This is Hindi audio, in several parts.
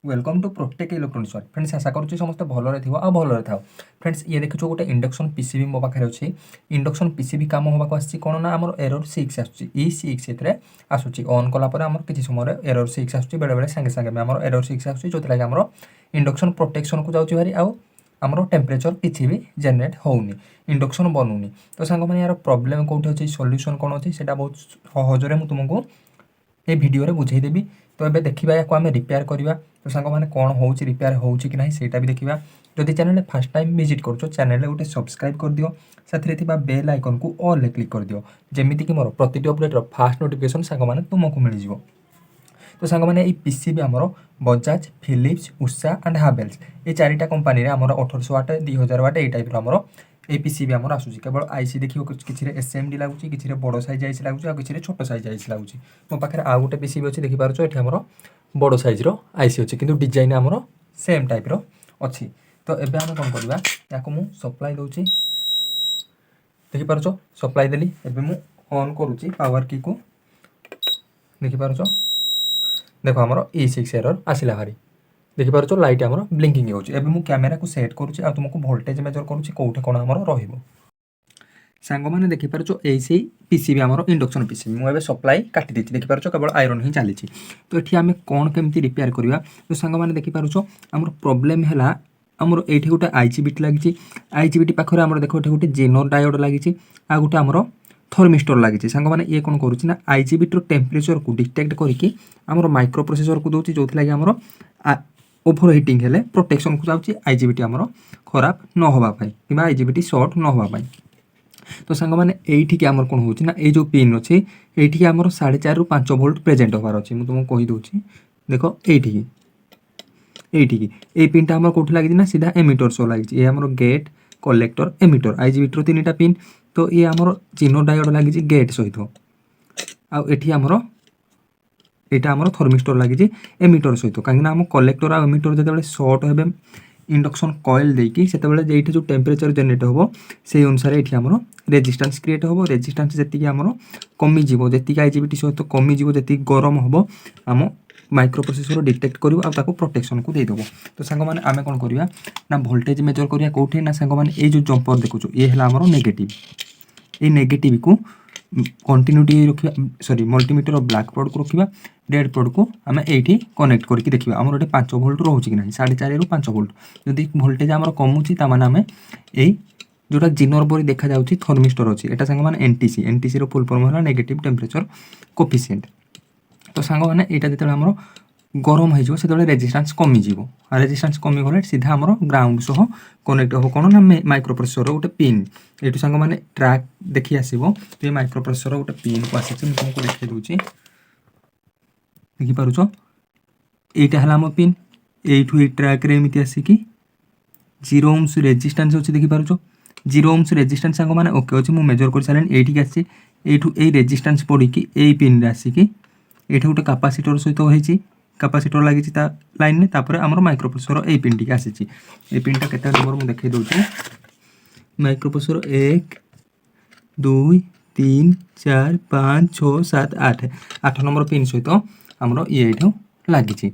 Welcome to Protech electronics world friends आशा करुँच समस्त भलरे थो आ भलरे था फ्रेंड्स ये देखो गोटे इंडक्शन पीसीबी मो पाखे अच्छी इंडक्शन पीसीबी काम होगा आसी कौन ना आम एरर 6 आसुच्ची ए आसूची ऑन कलापर आम किसी समय एरर 6 आसूची बेले बेले सांगे सांगे आम एरर 6 आसूची जो आम इंडक्शन प्रोटेक्शन को जाऊँगी भारी आमर टेम्परेचर किसी भी जेनेट होनी इंडक्शन बनूनी तो सांग मैंने यार प्रोब्लेम कौटी अच्छी सॉल्यूशन कौन अच्छी से बहुत सहजरे मुझे तुमको ये वीडियो बुझेदेवी तो ये देखा या आम रिपेयर करवा तो सांग मैंने कौन हो रिपेयर हो कि ना सहीटा भी देखा जदि चैनल फास्ट टाइम विजिट कर चैनल गोटे सब्सक्राइब कर दियो साथ बेल आइकन को ऑल क्लिक कर दियो जमीती कि मोर प्रति अपडेट फास्ट नोटिफिकेशन सांग मैंने तुमको मिल तो सांग मैंने ये पीसीबी आमर बजाज फिलिप्स उषा एंड हावेल्स ये चारिटा कंपानी आमर 1800 वाट 2000 वाट ये टाइप आमर ए पीसीबी आमर आसूँ केवल आईसी देखिए किसी एसएमडी लगुच किसी बड़ साइज आईसी लगुच आ किसी छोट साइज आईसी लगुच मो पाखे आउ गोटे पीसीबी अच्छी देखिपार ये आमर बड़ साइज आईसी अच्छी किंतु डिजाइन आमर सेम टाइप अच्छी तो एबे आम कौन करवा या सप्लाई दूसरी देखिपार सप्लाई देली एबे मु ऑन करुच्ची पावर की को देखिपार देख आमर E6 एरर आसला भारी देखिपार लाइट आमर ब्लिंकिंग होची एबे मु कैमेरा को सेट करुच्ची आ तुमको वोल्टेज मेजर करुच्ची कोठे कोन आमर रहिबो सांग मैंने देखिपार ऐसे पीसीबी आमर इंडक्शन पीसीबी मुझे सप्लाई काटी देती देखिपार केवल आयरन ही चली तो ये आम कौन केमती रिपेयर करवा तो सांग मैंने देखिपार आमर प्रोब्लेम है आमर ये गोटे आईजीबीटी लगी आईजीबीटी पाखे आमर देख गोटे जेनर डायोड लगी आ गोटे आमर थर्मिस्टर लगी सांग मैंने ये कौन करुच्ची आईजीबीटी टेम्परेचर को डिटेक्ट करके आमर माइक्रो प्रोसेसर को दूसरी जो लगे आमर ओभर हिटिंग हेले प्रोटेक्शन को जाऊँगी आईजीबीटी आमर खराब न होगापाई कि आईजीबीटी सर्ट न होगापाई तो सांग मैंने ये आमर कौन हो ये जो पिन अच्छे ये आमर 4.5 ରୁ 5 वोल्ट प्रेजेंट होबार अच्छे मुझे तुमको कहीदे देख ये पिनटा आमर कौट लगी सीधा एमिटर सो लगी ये आमर गेट कलेक्टर एमिटर आईजीबीटी 3टा पिन तो ये आमर चिनो डायोड लगी गेट सहित आठी आमर यहाँ आमर थर्मिस्टर लगी एमिटर सहित कहीं आम कलेक्टर आ एमिटर जो सर्ट हे इंडक्शन कॉइल देकी से जो टेम्परेचर जेनेट हो से अनुसार ये आमर रेजिस्टेंस क्रिएट हो रेजिस्टेंस जी आमर कमिज जी आईजीबीटी सहित कमिज जी गरम हम आम माइक्रो प्रोसेसर डिटेक्ट करूँ प्रोटेक्शन को देदेव तो सांग मैंने आम कौन करवा ना वोल्टेज मेजर करिया कौटे ना सांग मैंने ये जो जंपर देखुच ये है आमर नेगेटिव ये नेगेटिव को कंटिन्यूटी रखा सॉरी मल्टीमीटर ब्लैक प्रोड को रखा रेड प्रोड को आम ये कनेक्ट करके देखा आमर गोटे 5 वोल्ट रोचे कि ना 4.5 ରୁ 5 वोल्ट जदि वोल्टेज आमर कमुची ताने आम यही जोटा जिनर परी देखा जाउची थर्मिस्टर अच्छी यहाँ सांग मैंने एनटीसी फुल फॉर्म है नेगेटिव टेम्परेचर कोफिशिएंट तो सांग मैंने यहाँ जो आमर गरम हो रेजिस्टेंस कमिज रेजिस्टेंस कमिगले सीधा आमर ग्राउंड सह कनेक्ट हो कौन ना माइक्रो प्रोसेसर गोटे पिन ये सांग मैंने ट्रैक देखी आसो तो ये माइक्रो प्रोसेसर गोटे पिन को आसी तुमको देखा दूसरी देखिपार यहाँ है आम पिन यू ट्रैक एमती आसिकी 0 ohms रेजिस्टेंस अच्छी देखिपार 0 ohms रेजिस्टेंस सांग मैंने ओके अच्छे मुझे मेजर कर सारे ये आसी ये रेजिस्टेंस पड़ी यही पिन आसिकी ये गोटे कैपेसिटर सहित होती कैपेसिटर लगी लाइन में तापर आमर माइक्रो प्रोसेसर ये पिन टी आसी पिनटा के नंबर मुझे देखा दूसरी माइक्रो प्रोसेसर 1 2 3 4 5 6 7 8 नंबर पिन सहित आमर ये लगी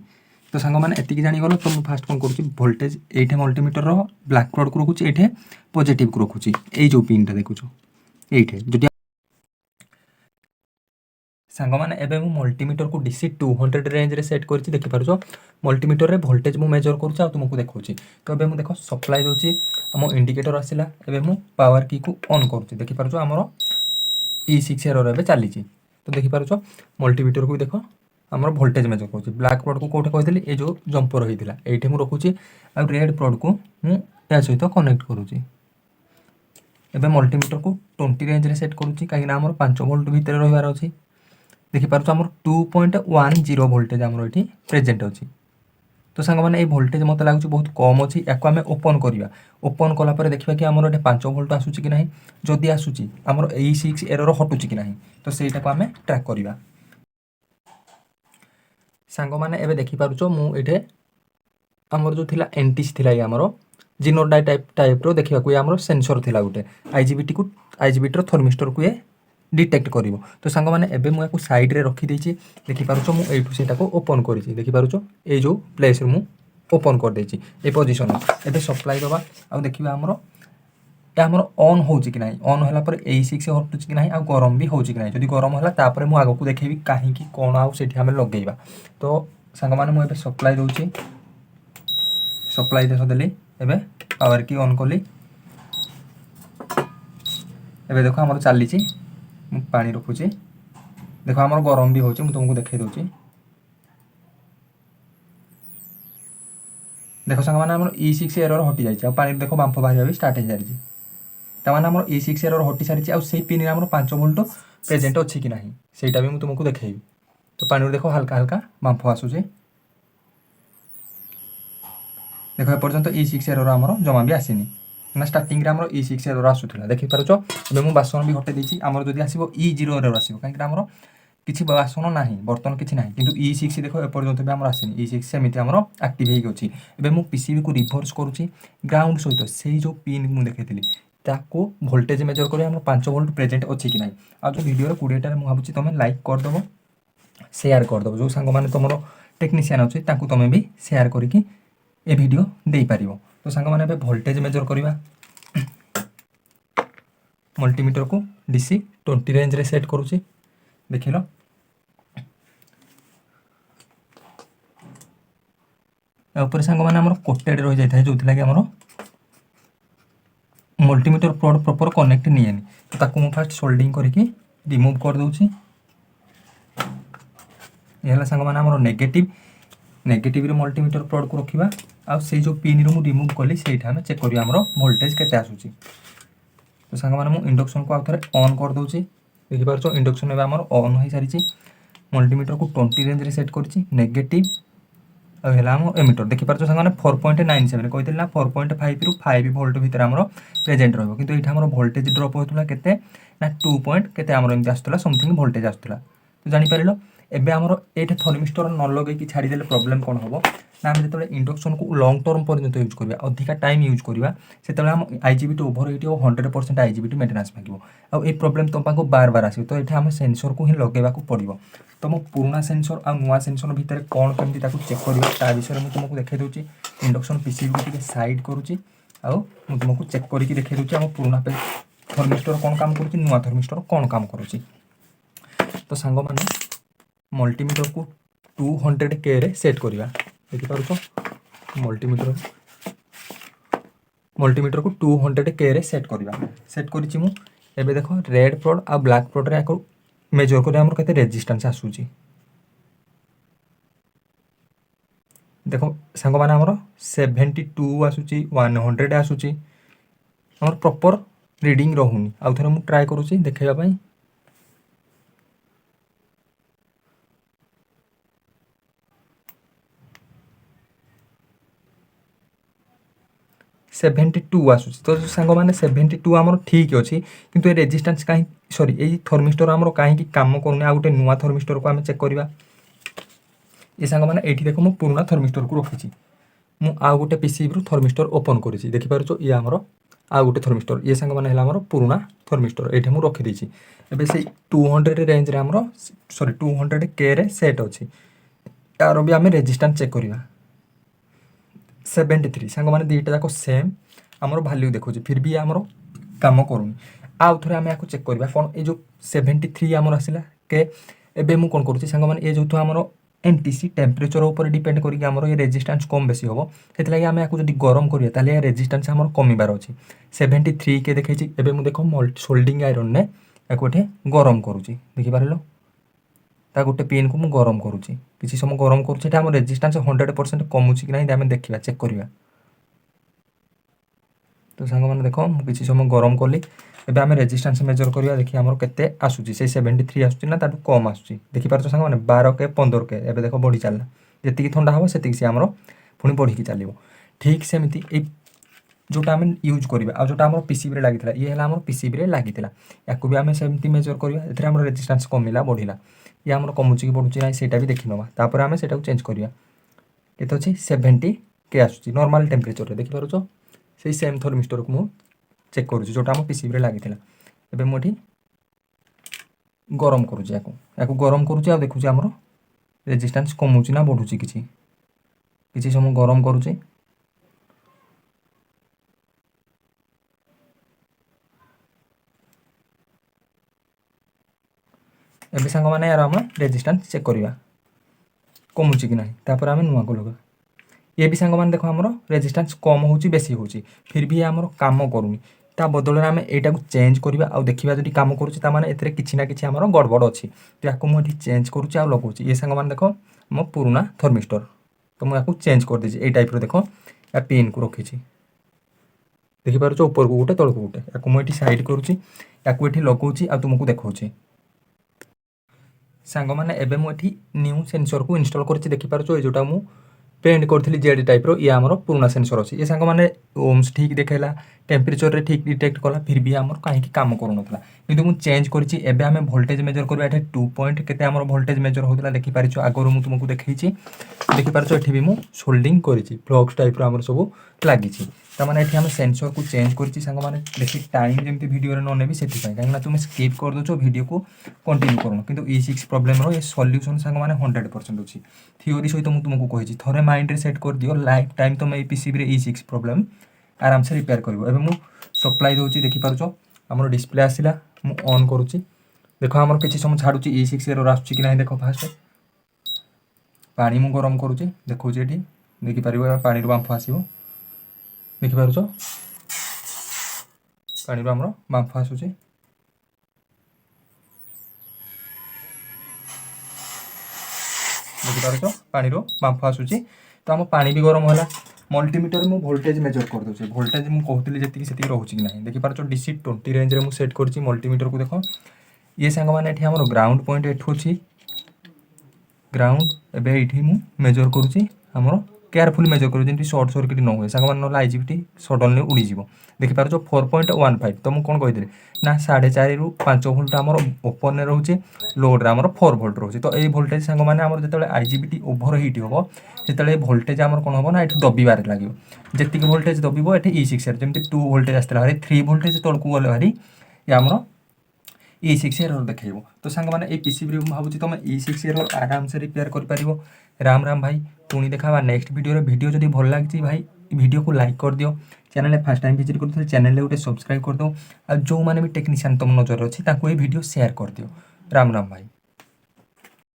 तो सांग मैंने एति जानीगल तो मुझे फास्ट कौन करुँच वोल्टेज ये मल्टीमीटर ब्लैक प्रोड को रखुच्छी ये पॉजिटिव को रखुच्छी ये जो पिनटा देखुच ये जो सांग मैंने एबे मु मल्टीमीटर को डीसी 200 रेंज रे सेट करछि देखि पारुछो मल्टीमीटर रे वोल्टेज मु मेजर करूछ आ तुमको देखौछि तो एबे मु देखो सप्लाई दोछि हम इंडिकेटर आसिला एबे मु पावर की को ऑन करूछि देखि पारुछो हमरो E6 एरर एबे चली तो देखि पारुछो मल्टीमीटर को देखो हमरो वोल्टेज मेजर करूछि ब्लैक प्रोड को कोठे कहथिली ए जो जंपर होइतिला एठी मु रखुछि आ रेड प्रोड को मु या सहित कनेक्ट करूछि एबे मल्टीमीटर को 20 रेंज रे सेट करूछि काहे ना हमरो 5 वोल्ट भीतर रहिबार अछि देखिपार आम 2.10 वोल्टेज आमर ये प्रेजेंट अच्छी तो सांग मैंने ये वोल्टेज मत लगुच बहुत कम अच्छी या आम ओपन करवा ओपन कलापर देखा कि आमर ये 5 वोल्ट आसूची कि ना जदि आसूची आमर E6 एरर हटुची कि ना तो सहीटा को आम ट्रैक करवा सांग मैंने एबे देखिपार मुझे आमर जो थिला एनटीसी थिला ये आमर जिनर टाइप देखा आमर सेंसर थिला गोटे आईजीबीटी थर्मिस्टर को ये डिटेक्ट कर। तो सांग मैंने एबे मुझे साइड्रे रखीदे देखिपार मुझे ये ओपन कर देखिपार ये जो प्लेस मु ओपन कर देची ए पोजिशन एबे सप्लाई दबा आ देखिए आमर आमर ऑन हो कि ना ऑन होगापर A6 हटुच कि ना आ गरम भी हो कि ना जब गरम है तापर मुझे आगे देखेबी कहीं कौन आठ आम लगेगा। तो सांग मैंने मुझे सप्लाई दूसरी सप्लाई देली एबे पावर की ऑन कली एबे देख आमर चली पानी रखुची देख आमर गरम भी होची तुमको देखे दूसरी देख सांग मैंने E6 एरर हटि जाए पानी देख बांफ बाहर भी स्टार्ट हो सारी ताने आम E6 एरर हटि सारी आउ पिन आम 5 वोल्ट प्रेजेंट अच्छी कि ना ସେଇଟା भी मुझे तुमको देखेबी। तो पानी देख हल्का हल्का बांफ आसूचे देख एपर्यंत E6 एरर आमर जमा भी आसीनी ना स्टार्टिंग आम E6 एरर आसूला देखिपार मुझे बासन भी हटे देती आमर जब आसो E0 एरर आसो कहीं आमर किसी बासन ना बर्तन किसी ना कि E6 देख एपर्यंत भी आम आसनी E6 सेमती आम आक्टिव होगी एवं मुझे PCB को रिभर्स करुच्ची ग्राउंड सहित से जो पिन मुझे देखी ताको वोल्टेज मेजर कर 5 वोल्ट प्रेजेंट अच्छी कि ना आ जो वीडियो 20 मुझे भावी तुम लाइक करदेव सेयार करदेव जो सांग मैंने तुम टेक्नीशियन अच्छे तुम भी सेयार करके ए वीडियो दे पार। तो सांग मैंने वोल्टेज मेजर करवा मल्टीमीटर को DC 20 रेंज रे सेट करुच्ची देख लो ऊपर सांग मैंने कोटेड रही जाए जो लगे आमर मल्टीमीटर प्रोड प्रॉपर कनेक्ट नहीं तो ताकू मु फास्ट सोल्डिंग करके रिमूव कर दूची ये सांग मैंने आमर नेगेटिव मल्टीमीटर प्रोड को रखा आ से जो पिन रु रिमूव कली से चेक करिया आमर वोल्टेज केते आसुची। तो सांग मैंने इंडक्शन को आउ थे ऑन कर दूची देखिपार इंडक्शन में आमर ऑन हो सारी मल्टीमीटर को 20 रेंज रे सेट कर नेगेटिव है एमिटर देखिपार सांगे 4.97 कहते ना 4.5 रु 5 वोल्ट भितर आमर प्रेजेंट रहा कि ये आम वोल्टेज ड्रप होता के ना 2 पॉइंट के आसला समथिंग वोल्टेज आसला। तो जापर एबे आमर ये थर्मिस्टर न लगे छाड़ीदे प्रॉब्लम कौन हम ना आम जो इंडक्शन को लंग टर्म पर्यंत यूज करवा अधिका टाइम यूज करवा से आम IGBT over hit 100% IGBT maintenance मांगे आ ये प्रोब्लेम तुम पाक बार बार आस तो ये आम सेंसर को ही लगेगा पड़ो। तो मो पुराना सेंसर आ नुआ सेंसर भितर कौन कमी चेक करवा विषय में तुमको देखा दूसरी इंडक्शन PCB को साइड करुच्ची तुमको चेक करके देखा दूसरी आम पुराना थर्मिस्टर कौन काम करुच्ची नुआ थर्मिस्टर कौन काम करुच्ची। तो सांग मैंने मल्टीमीटर को 200K रे सेट करवा देखिपार मल्टीमीटर को 200K रे सेट करवा सेट करिछि मु एबे देखो रेड प्रोड आ ब्लैक प्रोड रे मेजर कर आमर केते रेजिस्टेंस आसुची देखो सांग मैंने आमर 72 आसुची 100 आसुची आमर प्रॉपर रीडिंग रहुनी आउ थरे मु ट्राई करूची देखैबा पई 72 आसुची। तो सांग मैंने 72 आमर ठीक अच्छी किंतु ए रेजिस्टेंस कहीं सॉरी ये थर्मिस्टर आमर कहीं काम करूनी आ गोटे नुआ थर्मिस्टर को आम चेक करवा ये सांग मैंने ये देख मु पुराना थर्मिस्टर को रखी मु आ गोटे PCB रु थर्मिस्टर ओपन करी देखिपार ये आमर आ गोटे थर्मिस्टर ये सांग मैंने आमर पुराना थर्मिस्टर ये मुझे रखीदे एबे से 200 रेंज रे आमर सॉरी 200K रे सेट अच्छी यार भी आम रेजिस्टेंस चेक करवा 73 सांग मैंने दुईटा जाक सेम आमर भैल्यू देखो फिर भी आमर काम करूनी आउ थे आम चेक करवा कौन ये जो 73 आमर आसला के एबे मु कौन करुँची सांग मैंने ये जो आमर NTC टेम्परेचर ऊपर डिपेंड करके आमर ये रेजिस्टेंस कम बेसी हम से आम या गरम करिया ताले ये रेजिस्टेंस आमर कमिबार अच्छी 73K देखी एबे मु देख सोल्डिंग आयरन ने गोटे गरम करुँची देखिपार ता गोटे पिन को मु गरम करुँची किसी समय गरम करुँची आम रेजिस्टेंस 100% कमुची कि ना आम देखा चेक करवा। तो सांग मैंने देख किसी समय गरम कली एबे आम रेजिस्टेंस मेजर करवा देखिए आमर केते आसुची से 73 आसुची ना ताठू कम आसुची देखिपार सांग मैंने 12K 15K एबे देख बढ़ी चलला जी थंडा हम से आमर पुणी बढ़ी चलो ठीक सेमती जोटा आम यूज करवा आ जोटा आम PCB रे लागिथिला ये हला आम PCB रे लागिथिला याकू भी आम सेमती मेजर करवा एथरे आम रेजिस्टेंस कमिला बढ़िला ये आम कमुची कि बढ़ुची ना सेटा भी देखी नवा तापर आम सेटा चेंज करवा केते अछि 70K आसुची नॉर्मल टेम्परेचर रे देखि पारुछो से सेम थर्मिस्टर को मु चेक करूँ जोटा आम PCB रे लागिथिला एबे मोठी गरम करुचे या गरम करुचे आ देखुचे आमर रेजिस्टेंस कमुची ना बढ़ुची किसी किसी समय गरम करुचे एबे सांग माने यार हम रेजिस्टेंस चेक करवा कमुची कि ना तापर आम नुआ को लगा ये भी सांग मैंने देख आम रेजिस्टेंस कम हो बेसी हो फिर भी आम कम करूनी ता बदल आम यहाँ चेंज करवा आ देखा जब कम करें ए किसी ना कि गड़बड़ अच्छी तो या मुझे चेंज करुच्ची लगुच ये सांग मैंने देख मो पुराना थर्मिस्टर तो मुझे चेंज कर देছি ये टाइप देख या पिन को रखी देखिपार ऊपर को गोटे तौक गोटे या मुझे साइड करुच्ची या लगुच आ तुमको देखा सांग मैंने एबे मुझे न्यू सेंसर को इनस्टॉल कर देखिपार जोटा मु पेंट करी जेड टाइप ये आमर पुराना सेंसर अच्छी ये सांग मैंने ओम्स ठीक देखला टेम्परेचर रे ठीक डिटेक्ट कला फिर भी आमर कहीं काम करूना किंतु मुझे चेंज करी एबे आम वोल्टेज मेजर करवा ये 2 पॉइंट केते आमर वोल्टेज मेजर होता देखिपार आगुरी मुझे तुमको देखी देखिपार ये भी मुझे सोल्डिंग करी फ्लक्स टाइप आमर सब लगी ताने ये आम सेंसर को चेंज करी सांग मैंने देखिए टाइम जमी भिडियो न नेबी से कहीं तुम स्किप कर दो भिडियो को कंटिन्यू करूँ किंतु E6 प्रोब्लेम रो ये सॉल्यूशन सांग मैंने 100% अच्छी थियोरी सहित मुझे तुमको कही थोड़े माइंड रे सेट कर दियो लाइफ टाइम तुम ये PCB रे E6 प्रोब्लेम आराम से रिपेयर कर एवं मुझे सप्लाई दूसरी देखिपार आमर डिस्प्ले आसला मुझे ऑन करुच्ची देख आमर किसी समय छाड़ू E6 एरर आसूँ कि ना देख फास्ट पानी मु गरम करुच्ची देखो ये देखिपार पानी बांफ आसो देखिपार पानी आमर बांफ आसूँ देखिपार पानी बांफ आसूँ तो आम पानी भी गरम है मल्टीमीटर मु वोल्टेज मेजर कर दूसरी वोल्टेज मुझे कहती जी रोचे कि ना देखिपार DC 20 रेंज रे सेट कर मल्टीमीटर को देख ये सांग मैंने ये आम ग्राउंड पॉइंट एठू अच्छी ग्राउंड एवं ये मेजर करुच्ची आमर केयरफुल मेजर करूँ जमी सर्ट सर्किट न हुए सांग मैंने आईजीबी सडनली उड़ीज देखिपार 4.15 तो मुझे कौन कही ना 4.5 ରୁ 5 भोल्ट आमर ओपन रोचे लोड आमर 4 भोल्ट रोचे तो ये भोल्टेज सांग मैंने आमर जो आईजीबी ओभर हिट हम जो भोल्टेज आमर कौन हम ना ये दबार लगे जी भोल्टेज दबिव ये E6 जमी 2 भोल्टेज आसला भारी 3 भोल्टेज तौक गले भारी ये आमर E6 एरर देखो तो सांग मैंने ये PCB भावुँ तुम E6 एरर आराम से रिपेयर कर राम राम भाई पुणी देखा नेक्स्ट वीडियो जब भल लगी भाई वीडियो को लाइक कर दियो चैनल फर्स्ट टाइम विजिट कर चैनल गोटे सब्सक्राइब कर दो जो मैंने भी टेक्नीशियन तुम नजर अच्छी वीडियो शेयर कर दियो राम राम भाई।